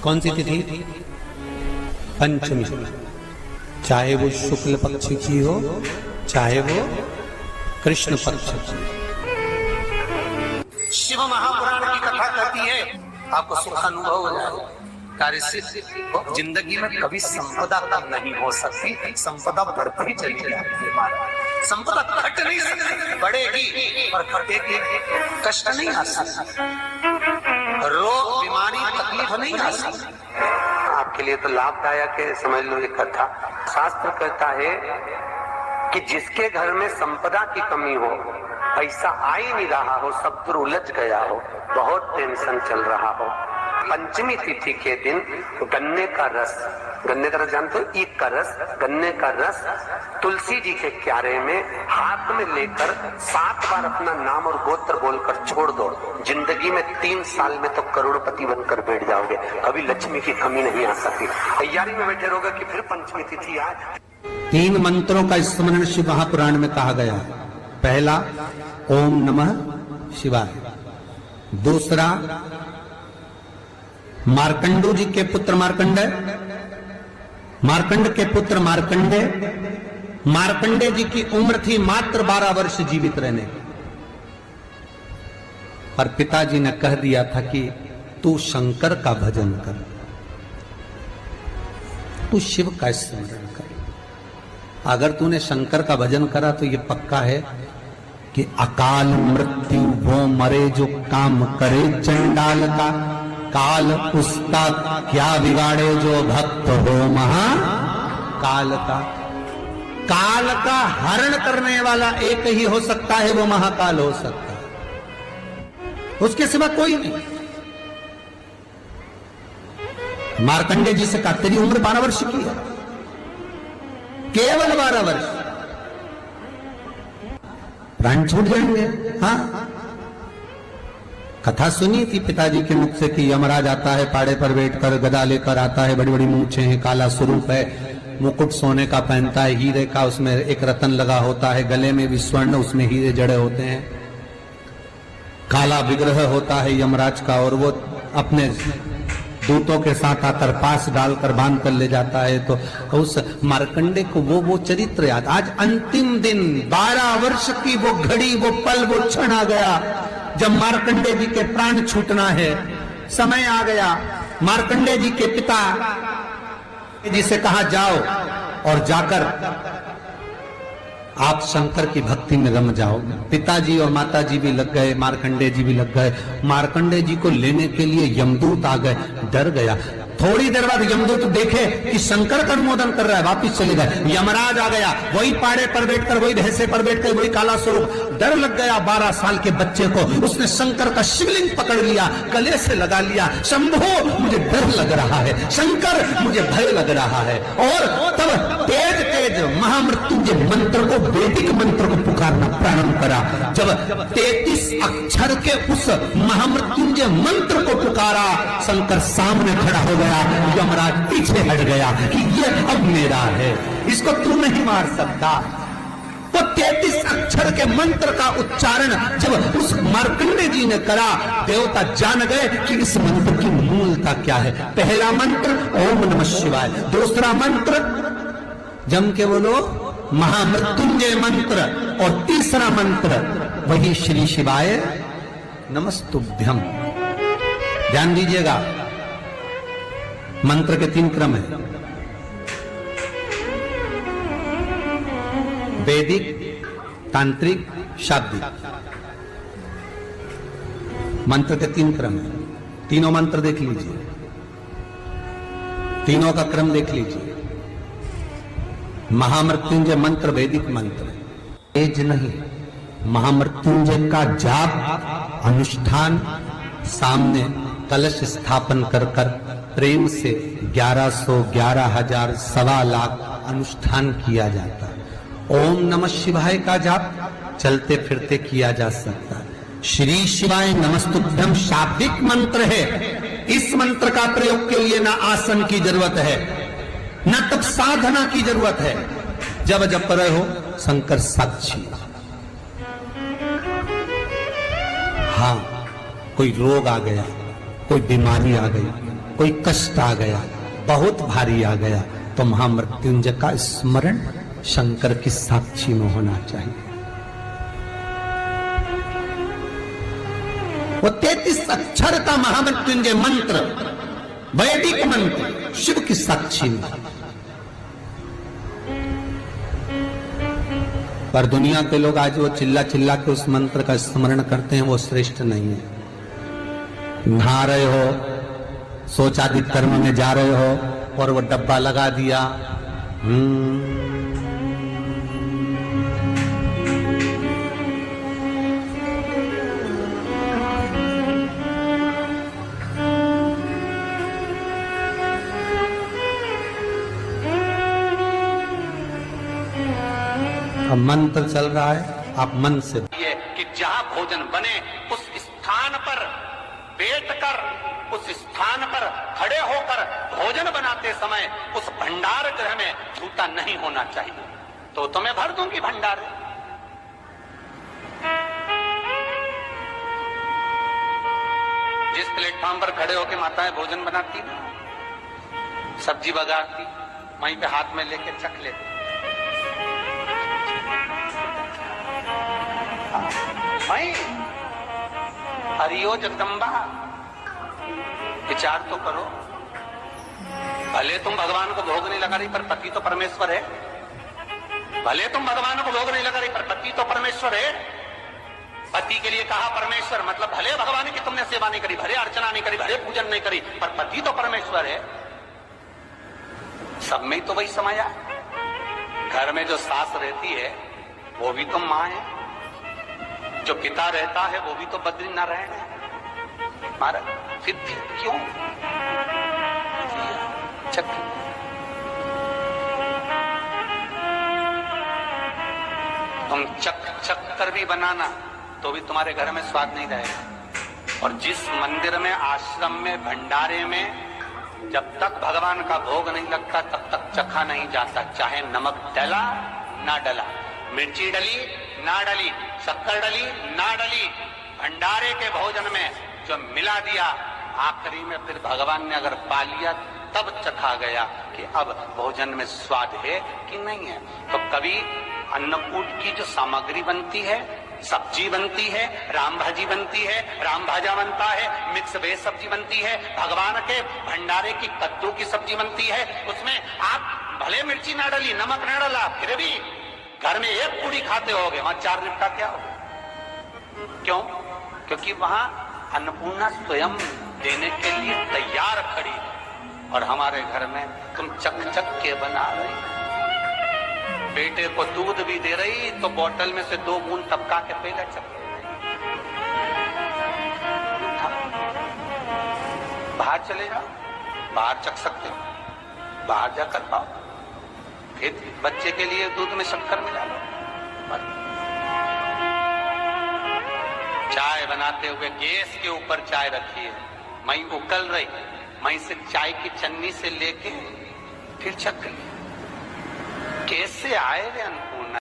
कौन सी तिथि? पंचमी। चाहे वो शुक्ल पक्ष की हो, चाहे वो कृष्ण पक्ष की। शिव महापुराण की कथा कहती है, आपको सुख अनुभव हो जाए। कार्य सिद्ध। जिंदगी में कभी संपदा कम नहीं हो सकती, संपदा बढ़ती चली जाती है। संपदा घट नहीं सकती, बढ़ेगी और घटेगी। कष्ट नहीं आ सकता, रोग बीमारी तकलीफ नहीं आ सकती। आपके लिए तो लाभदायक है, समझ लो ये कथा। शास्त्र कहता है कि जिसके घर में संपदा की कमी हो, पैसा आ ही नहीं रहा हो, सब दूर उलझ गया हो, बहुत टेंशन चल रहा हो, पंचमी तिथि के दिन गन्ने का रस जानते हो? ईख का रस, गन्ने का रस तुलसी जी के क्यारे में हाथ में लेकर 7 बार अपना नाम और गोत्र बोलकर छोड़ दो। जिंदगी में 3 साल में तो करोड़पति बनकर बैठ जाओगे, कभी लक्ष्मी की कमी नहीं आ सकती। तैयारी में बैठे रहोगे कि फिर पंचमी तिथि आए। 3 मंत्रों का स्मरण शिव महापुराण में कहा गया है। पहला ओम नमः शिवाय, दूसरा मार्कंडू जी के पुत्र मार्कंड के पुत्र मार्कंडे जी की उम्र थी मात्र 12 वर्ष जीवित रहने, और पिताजी ने कह दिया था कि तू शंकर का भजन कर, तू शिव का स्मरण कर। अगर तूने शंकर का भजन करा तो ये पक्का है कि अकाल मृत्यु वो मरे जो काम करे चंडाल का, काल उसका क्या बिगाड़े जो भक्त हो महाकाल का। काल का हरण करने वाला एक ही हो सकता है, वो महाकाल हो सकता है, उसके सिवा कोई नहीं। मार्कंडे जी से कहा तेरी उम्र 12 वर्ष की है, केवल 12 वर्ष, प्राण छूट जाएंगे। हाँ, कथा सुनी थी पिताजी के मुख से कि यमराज आता है, पाड़े पर बैठकर गदा लेकर आता है, बड़ी बड़ी मूंछें हैं, काला स्वरूप है, मुकुट सोने का पहनता है, हीरे का उसमें एक रतन लगा होता है, गले में भी स्वर्ण, उसमें हीरे जड़े होते हैं, काला विग्रह होता है यमराज का, और वो अपने दूतों के साथ आकर पास डालकर बांध कर ले जाता है। तो उस मार्कंडे को वो चरित्र याद। आज अंतिम दिन, 12 वर्ष की वो घड़ी, वो पल, वो क्षण आ गया जब मार्कंडे जी के प्राण छूटना है। समय आ गया। मार्कंडे जी के पिता जी से कहा जाओ और जाकर आप शंकर की भक्ति में रम जाओ। पिताजी और माताजी भी लग गए, मार्कंडे जी भी लग गए। मार्कंडे जी को लेने के लिए यमदूत आ गए, डर गया। थोड़ी देर बाद यमदूत देखे कि शंकर का अनुमोदन कर रहा है, वापिस चले गए। यमराज आ गया, वही पाड़े पर बैठकर, वही भैंसे पर बैठकर, वही काला स्वरूप। डर लग गया 12 साल के बच्चे को। उसने शंकर का शिवलिंग पकड़ लिया, गले से लगा लिया, शंभो मुझे डर लग रहा है, शंकर मुझे भय लग रहा है। और तब तेज तेज महामृत्युंजय मंत्र को, वैदिक मंत्र को पुकारना प्रारंभ करा। जब 33 अक्षर के उस महामृत्युंजय मंत्र को पुकारा, शंकर सामने खड़ा हो गया। यमराज पीछे हट गया कि ये अब मेरा है, इसको तू नहीं मार सकता। वो 33 अक्षर के मंत्र का उच्चारण जब उस मार्कंडे जी ने करा, देवता जान गए कि इस मंत्र की मूलता क्या है। पहला मंत्र ओम नमः शिवाय, दूसरा मंत्र जम के बोलो महामृत्युंजय मंत्र, और तीसरा मंत्र वही श्री शिवाय नमस्तुभ्यम। ध्यान दीजिएगा, मंत्र के 3 क्रम है, वैदिक, तांत्रिक, शाब्दिक। मंत्र के 3 क्रम है। तीनों मंत्र देख लीजिए, तीनों का क्रम देख लीजिए। महामृत्युंजय मंत्र वैदिक मंत्र, तेज नहीं। महामृत्युंजय का जाप, अनुष्ठान, सामने कलश स्थापन कर कर प्रेम से 1100, 11,000, 1.25 लाख अनुष्ठान किया जाता है। ओम नमः शिवाय का जाप चलते फिरते किया जा सकता है। श्री शिवाय नमस्तुभ्यम शाब्दिक मंत्र है। इस मंत्र का प्रयोग के लिए ना आसन की जरूरत है, न तब साधना की जरूरत है। जब जब रहे हो शंकर साक्षी। हाँ, कोई रोग आ गया, कोई बीमारी आ गई, कोई कष्ट आ गया, बहुत भारी आ गया, तो महामृत्युंजय का स्मरण शंकर की साक्षी में होना चाहिए। वो 33 अक्षर का महामृत्युंजय मंत्र, वैदिक मंत्र, शिव की साक्षी में। पर दुनिया के लोग आज वो चिल्ला चिल्ला के उस मंत्र का स्मरण करते हैं, वो श्रेष्ठ नहीं है। नहा रहे हो, सोचादि कर्म में जा रहे हो और वो डब्बा लगा दिया, अब मंत्र चल रहा है, आप मन से ये कि जहां भोजन बने उस स्थान पर बैठकर, उस स्थान पर खड़े होकर भोजन बनाते समय उस भंडार गृह में जूता नहीं होना चाहिए। तो मैं भर दूंगी भंडार। जिस प्लेटफॉर्म पर खड़े होकर माताएं भोजन बनाती, सब्जी बगाड़ती, वहीं पे हाथ में लेके चख लेती। हरियो जगदम्बा, विचार तो करो। भले तुम भगवान को भोग नहीं लगा रही, पर पति तो परमेश्वर है। भले तुम भगवान को भोग नहीं लगा रही, पर पति तो परमेश्वर है। पति के लिए कहा परमेश्वर, मतलब भले भगवान की तुमने सेवा नहीं करी, भले अर्चना नहीं करी, भले पूजन नहीं करी, पर पति तो परमेश्वर है। सब में तो वही समाया। घर में जो सास रहती है वो भी तो मां है, जो पिता रहता है वो भी तो बद्रीनारायण है महाराज। फिर क्यों चक तुम चक कर भी बनाना तो भी तुम्हारे घर में स्वाद नहीं रहेगा। और जिस मंदिर में, आश्रम में, भंडारे में जब तक भगवान का भोग नहीं लगता तब तक चखा नहीं जाता, चाहे नमक डला ना डला, मिर्ची डली ना डली, शक्कर डली ना डली, भंडारे के भोजन में जो मिला दिया, आखिरी में फिर भगवान ने अगर पा लिया तब चखा गया कि अब भोजन में स्वाद है कि नहीं है। तो कभी अन्नकूट की जो सामग्री बनती है, सब्जी बनती है, राम भाजी बनती है, राम भाजा बनता है, मिक्स वेज सब्जी बनती है, भगवान के भंडारे की कद्दू की सब्जी बनती है, उसमें आप भले मिर्ची ना डली, नमक ना डाला, फिर भी घर में एक पूरी खाते होगे, वहां 4 निपटा क्या होगा? क्यों? क्योंकि वहां अन्नपूर्णा स्वयं देने के लिए तैयार खड़ी है। और हमारे घर में तुम चक के बना रही, बेटे को दूध भी दे रही तो बोतल में से 2 बूंद टपका के पहले चक। बाहर चले जाओ, बाहर चख सकते हो, बाहर जाकर पाओ, फिर बच्चे के लिए दूध में शक्कर मिला लो। चाय बनाते हुए गैस के ऊपर चाय रखी है, मई उकल रही, मई से चाय की चन्नी से लेके फिर चख ली। कैसे आए वे